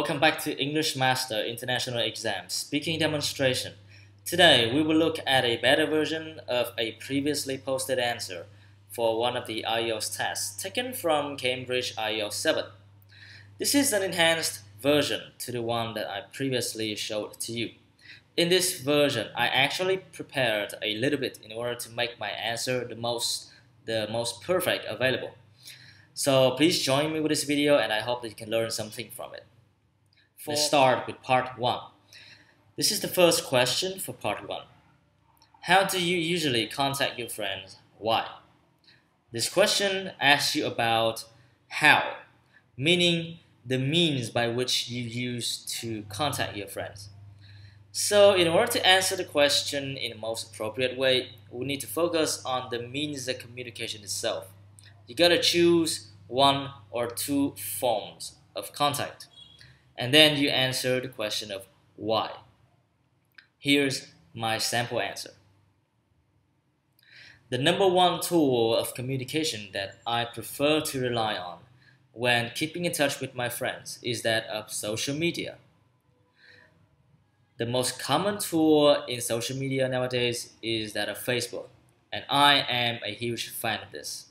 Welcome back to English Master International Exam Speaking Demonstration. Today we will look at a better version of a previously posted answer for one of the IELTS tests taken from Cambridge IELTS 7. This is an enhanced version to the one that I previously showed to you. In this version, I actually prepared a little bit in order to make my answer the most perfect available. So please join me with this video and I hope that you can learn something from it. Let's start with part 1. This is the first question for part 1. How do you usually contact your friends? Why? This question asks you about how, meaning the means by which you use to contact your friends. So in order to answer the question in the most appropriate way, we need to focus on the means of communication itself. You gotta choose one or two forms of contact, and then you answer the question of why. Here's my sample answer. The number one tool of communication that I prefer to rely on when keeping in touch with my friends is that of social media. The most common tool in social media nowadays is that of Facebook, and I am a huge fan of this.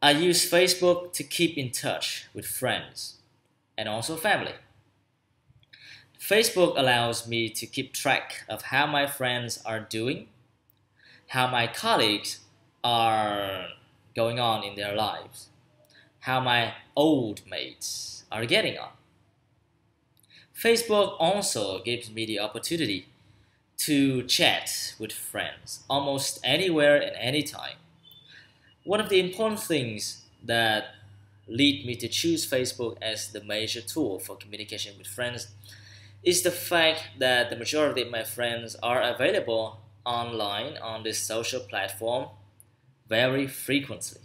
I use Facebook to keep in touch with friends and also family. Facebook allows me to keep track of how my friends are doing, how my colleagues are going on in their lives, how my old mates are getting on. Facebook also gives me the opportunity to chat with friends almost anywhere and anytime. One of the important things that lead me to choose Facebook as the major tool for communication with friends is the fact that the majority of my friends are available online on this social platform very frequently.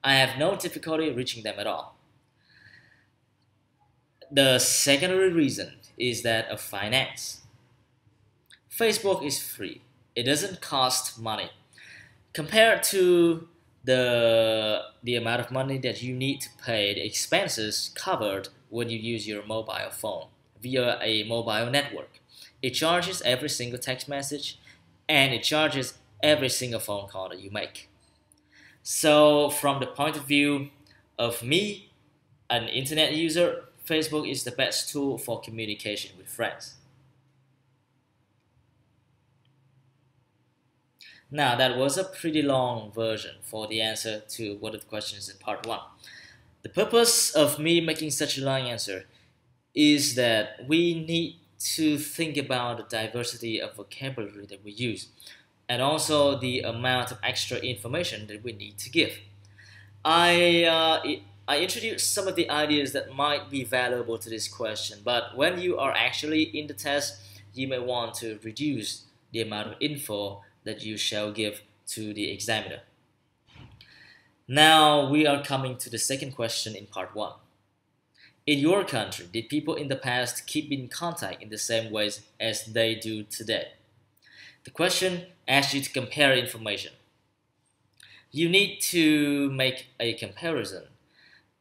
I have no difficulty reaching them at all. The secondary reason is that of finance. Facebook is free. It doesn't cost money. Compared to the amount of money that you need to pay the expenses covered when you use your mobile phone via a mobile network. It charges every single text message and it charges every single phone call that you make. So from the point of view of me, an internet user, Facebook is the best tool for communication with friends. Now that was a pretty long version for the answer to one of the questions in part 1. The purpose of me making such a long answer is that we need to think about the diversity of vocabulary that we use and also the amount of extra information that we need to give. I introduced some of the ideas that might be valuable to this question, but when you are actually in the test, you may want to reduce the amount of info that you shall give to the examiner. Now we are coming to the second question in part 1. In your country, did people in the past keep in contact in the same ways as they do today? The question asks you to compare information. You need to make a comparison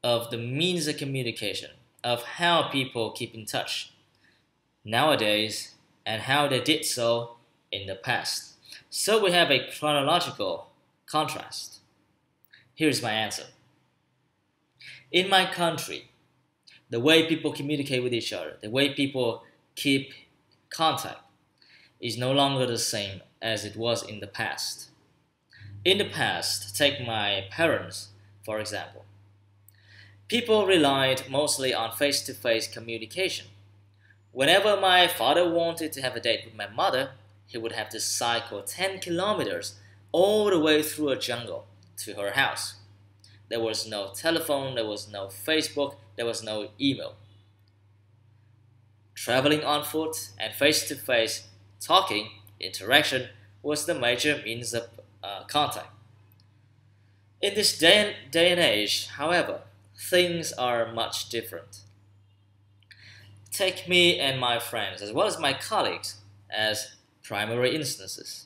of the means of communication, of how people keep in touch nowadays and how they did so in the past. So we have a chronological contrast. Here's my answer. In my country, the way people communicate with each other, the way people keep contact, is no longer the same as it was in the past. In the past, take my parents, for example. People relied mostly on face-to-face communication. Whenever my father wanted to have a date with my mother, he would have to cycle 10 kilometers all the way through a jungle to her house. There was no telephone, there was no Facebook, there was no email. Traveling on foot and face-to-face talking, interaction, was the major means of contact. In this day and age, however, things are much different. Take me and my friends, as well as my colleagues, as primary instances.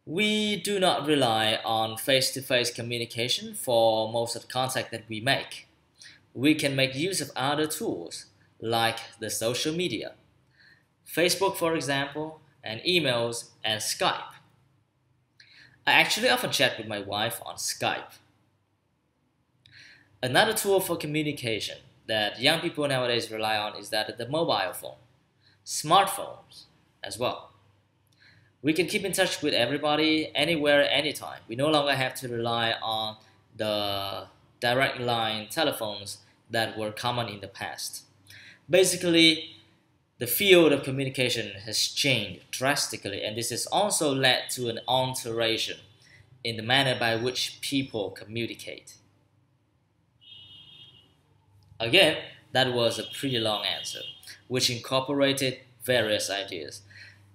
We do not rely on face-to-face communication for most of the contact that we make. we can make use of other tools like the social media, Facebook for example, and emails and Skype. I actually often chat with my wife on Skype. Another tool for communication that young people nowadays rely on is that the mobile phone, smartphones as well. We can keep in touch with everybody anywhere, anytime. We no longer have to rely on the direct line telephones that were common in the past. Basically, the field of communication has changed drastically, and this has also led to an alteration in the manner by which people communicate. Again, that was a pretty long answer, which incorporated various ideas.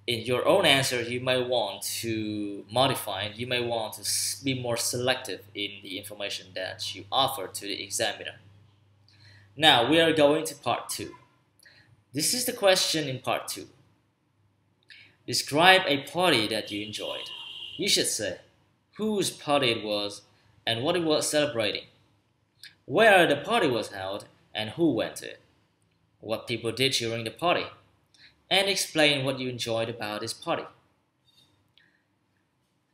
In your own answer, you may want to modify it, you may want to be more selective in the information that you offer to the examiner. Now, we are going to part 2. This is the question in part 2. Describe a party that you enjoyed. You should say whose party it was and what it was celebrating, where the party was held and who went to it, what people did during the party, and explain what you enjoyed about this party.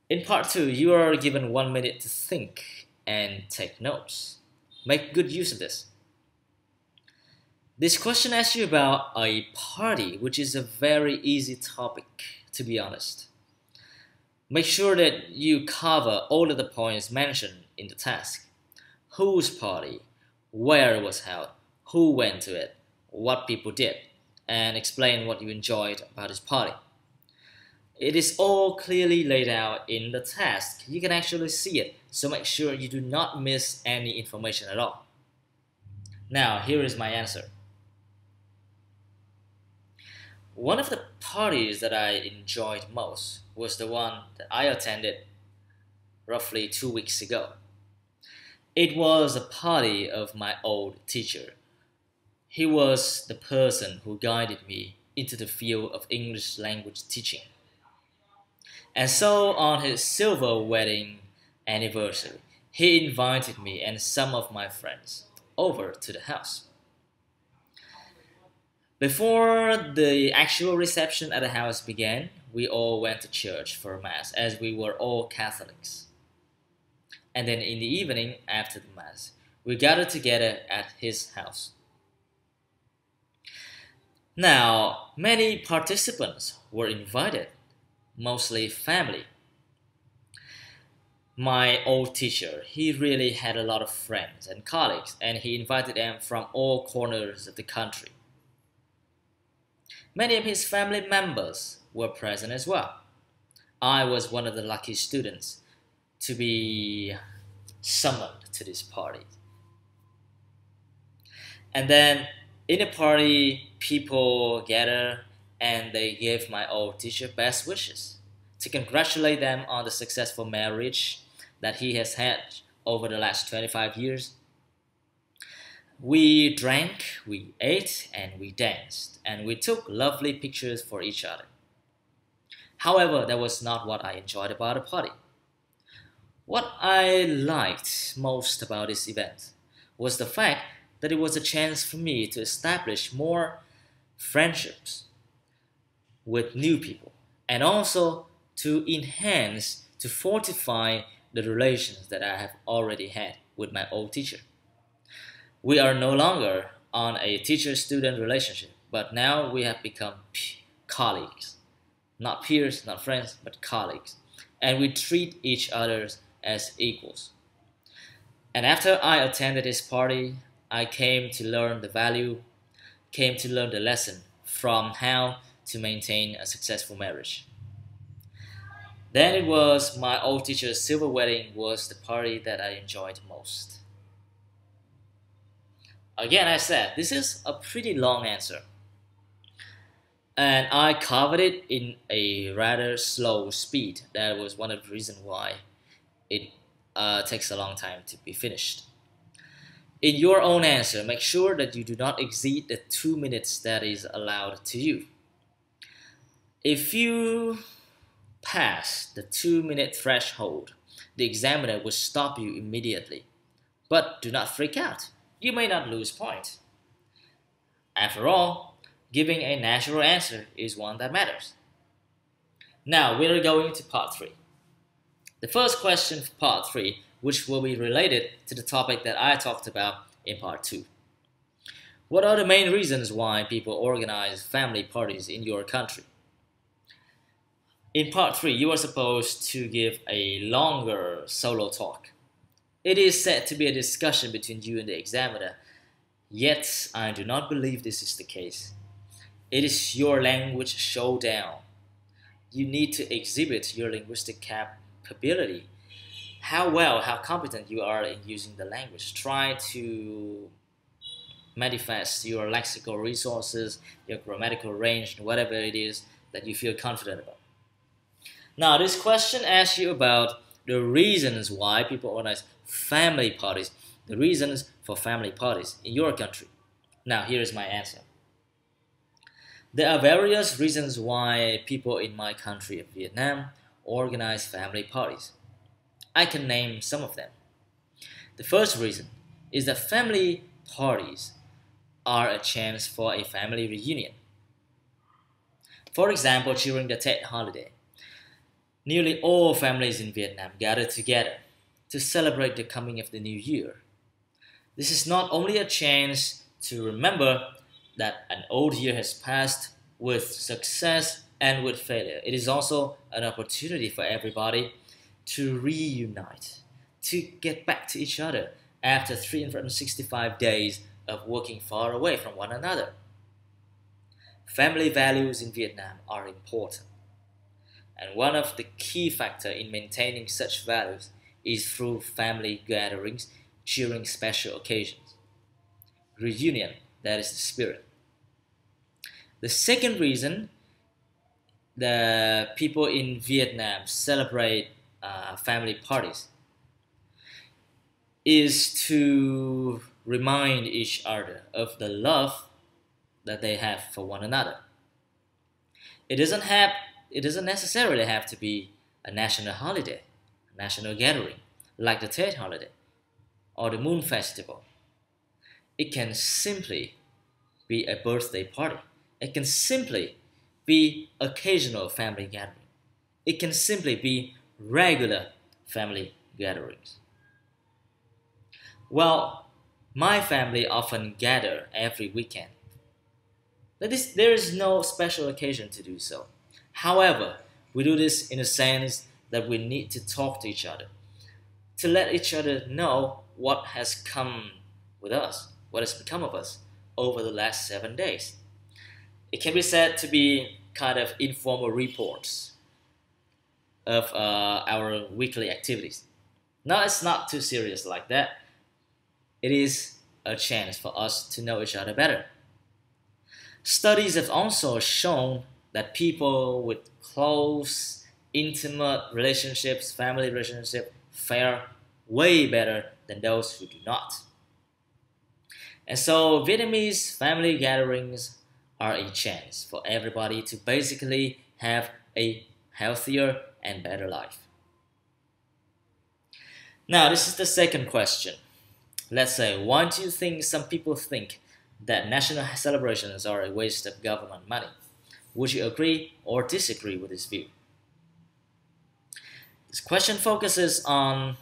In part 2, you are given 1 minute to think and take notes. Make good use of this. This question asks you about a party, which is a very easy topic, to be honest. Make sure that you cover all of the points mentioned in the task. Whose party, where it was held, who went to it, what people did, and explain what you enjoyed about this party. It is all clearly laid out in the task. You can actually see it, so make sure you do not miss any information at all. Now, here is my answer. One of the parties that I enjoyed most was the one that I attended roughly 2 weeks ago. It was a party of my old teacher. He was the person who guided me into the field of English language teaching. And so on his silver wedding anniversary, he invited me and some of my friends over to the house. Before the actual reception at the house began, we all went to church for Mass as we were all Catholics. And then in the evening after the Mass, we gathered together at his house. Now, many participants were invited, mostly family. My old teacher, he really had a lot of friends and colleagues, and he invited them from all corners of the country. Many of his family members were present as well. I was one of the lucky students to be summoned to this party. And then in the party, people gather and they give my old teacher best wishes to congratulate them on the successful marriage that he has had over the last 25 years. We drank, we ate, and we danced, and we took lovely pictures for each other. However, that was not what I enjoyed about the party. What I liked most about this event was the fact that it was a chance for me to establish more friendships with new people, and also to enhance, to fortify the relations that I have already had with my old teacher. We are no longer on a teacher-student relationship, but now we have become colleagues. Not peers, not friends, but colleagues. And we treat each other as equals. And after I attended this party, I came to learn the value, came to learn the lesson from how to maintain a successful marriage. Then it was my old teacher's silver wedding was the party that I enjoyed most. Again, I said, this is a pretty long answer. And I covered it in a rather slow speed. That was one of the reasons why it takes a long time to be finished. In your own answer, make sure that you do not exceed the 2 minutes that is allowed to you. If you pass the 2-minute threshold, the examiner will stop you immediately. But do not freak out. you may not lose points. After all, giving a natural answer is one that matters. Now we're going to part 3. The first question for part 3, which will be related to the topic that I talked about in part 2. What are the main reasons why people organize family parties in your country? In part 3, you are supposed to give a longer solo talk. It is said to be a discussion between you and the examiner, yet I do not believe this is the case. It is your language showdown. You need to exhibit your linguistic capability, how competent you are in using the language. Try to manifest your lexical resources, your grammatical range, whatever it is that you feel confident about. Now, this question asks you about the reasons why people organize family parties, the reasons for family parties in your country. Now, here is my answer. There are various reasons why people in my country of Vietnam organize family parties. I can name some of them. The first reason is that family parties are a chance for a family reunion. For example, during the Tết holiday, nearly all families in Vietnam gather together to celebrate the coming of the new year. This is not only a chance to remember that an old year has passed with success and with failure. It is also an opportunity for everybody to reunite, to get back to each other after 365 days of working far away from one another. Family values in Vietnam are important. And one of the key factors in maintaining such values is through family gatherings during special occasions. Reunion, that is the spirit. The second reason the people in Vietnam celebrate family parties is to remind each other of the love that they have for one another. It doesn't necessarily have to be a national holiday, a national gathering, like the Tết holiday or the Moon Festival. It can simply be a birthday party. It can simply be occasional family gathering. It can simply be regular family gatherings. Well, my family often gather every weekend. There is no special occasion to do so. However, we do this in a sense that we need to talk to each other, to let each other know what has come with us, what has become of us over the last 7 days. It can be said to be kind of informal reports of our weekly activities. Now, it's not too serious like that. It is a chance for us to know each other better. Studies have also shown that people with close, intimate relationships, family relationships, fare way better than those who do not. And so Vietnamese family gatherings are a chance for everybody to basically have a healthier and better life. Now, this is the second question. Let's say, why do you think some people think that national celebrations are a waste of government money? Would you agree or disagree with this view? This question focuses on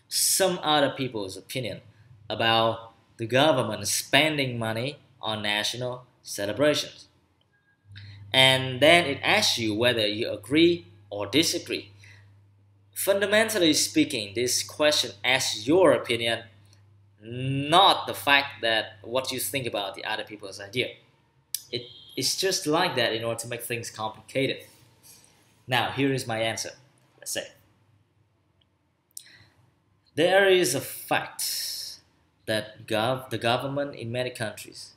some other people's opinion about the government spending money on national celebrations. And then it asks you whether you agree or disagree. Fundamentally speaking, this question asks your opinion, not the fact that what you think about the other people's idea. It's just like that in order to make things complicated. Now, here is my answer. Let's say, there is a fact that the government in many countries,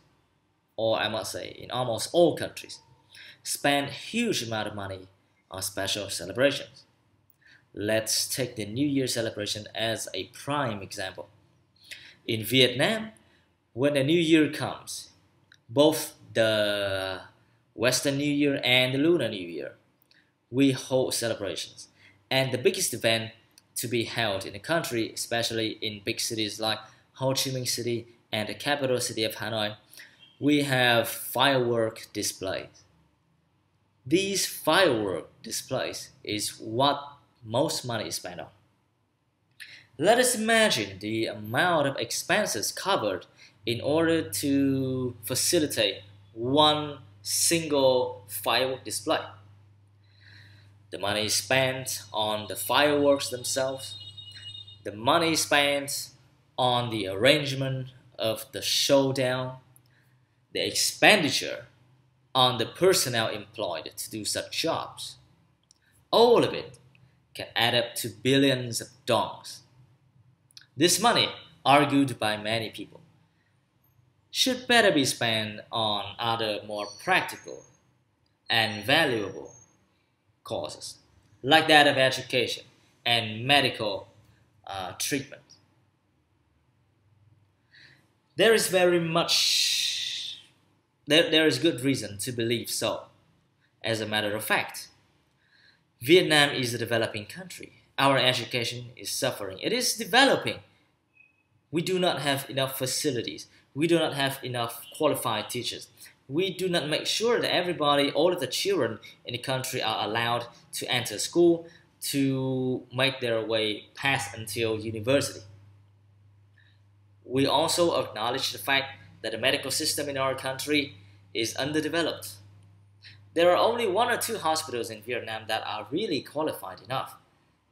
or I must say in almost all countries, spend huge amount of money on special celebrations. Let's take the New Year celebration as a prime example. In Vietnam, when the New Year comes, both the Western New Year and the Lunar New Year, we hold celebrations. And the biggest event to be held in the country, especially in big cities like Ho Chi Minh City and the capital city of Hanoi, we have firework displays. These firework displays is what most money is spent on. Let us imagine the amount of expenses covered in order to facilitate one single firework display. The money spent on the fireworks themselves, the money spent on the arrangement of the showdown, the expenditure on the personnel employed to do such jobs. All of it can add up to billions of dollars. This money, argued by many people, should better be spent on other more practical and valuable causes, like that of education and medical treatment. There is good reason to believe so. As a matter of fact, Vietnam is a developing country. Our education is suffering. It is developing. We do not have enough facilities. We do not have enough qualified teachers. We do not make sure that everybody, all of the children in the country are allowed to enter school, to make their way past until university. We also acknowledge the fact that the medical system in our country is underdeveloped. There are only 1 or 2 hospitals in Vietnam that are really qualified enough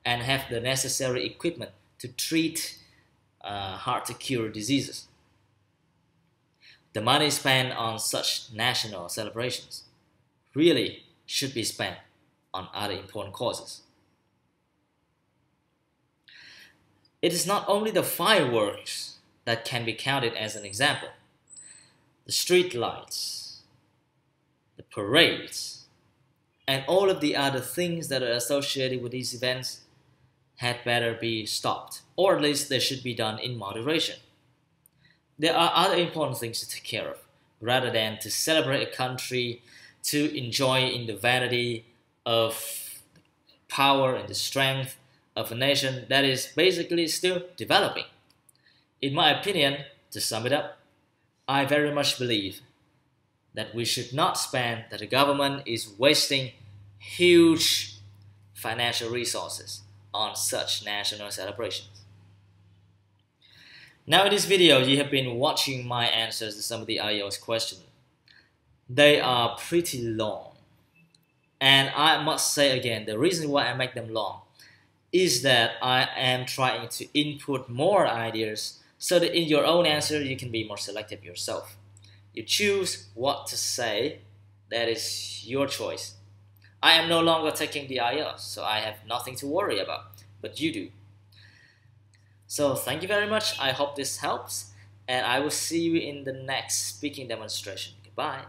and have the necessary equipment to treat hard-to-cure diseases. The money spent on such national celebrations really should be spent on other important causes. It is not only the fireworks that can be counted as an example. The street lights, the parades, and all of the other things that are associated with these events had better be stopped, or at least they should be done in moderation. There are other important things to take care of, rather than to celebrate a country, to enjoy in the vanity of power and the strength of a nation that is basically still developing. In my opinion, to sum it up, I very much believe that we should not spend, that the government is wasting huge financial resources on such national celebrations. Now in this video, you have been watching my answers to some of the IELTS questions. They are pretty long. And I must say again, the reason why I make them long is that I am trying to input more ideas so that in your own answer, you can be more selective yourself. You choose what to say, that is your choice. I am no longer taking the IELTS, so I have nothing to worry about, but you do. So thank you very much, I hope this helps, and I will see you in the next speaking demonstration. Goodbye.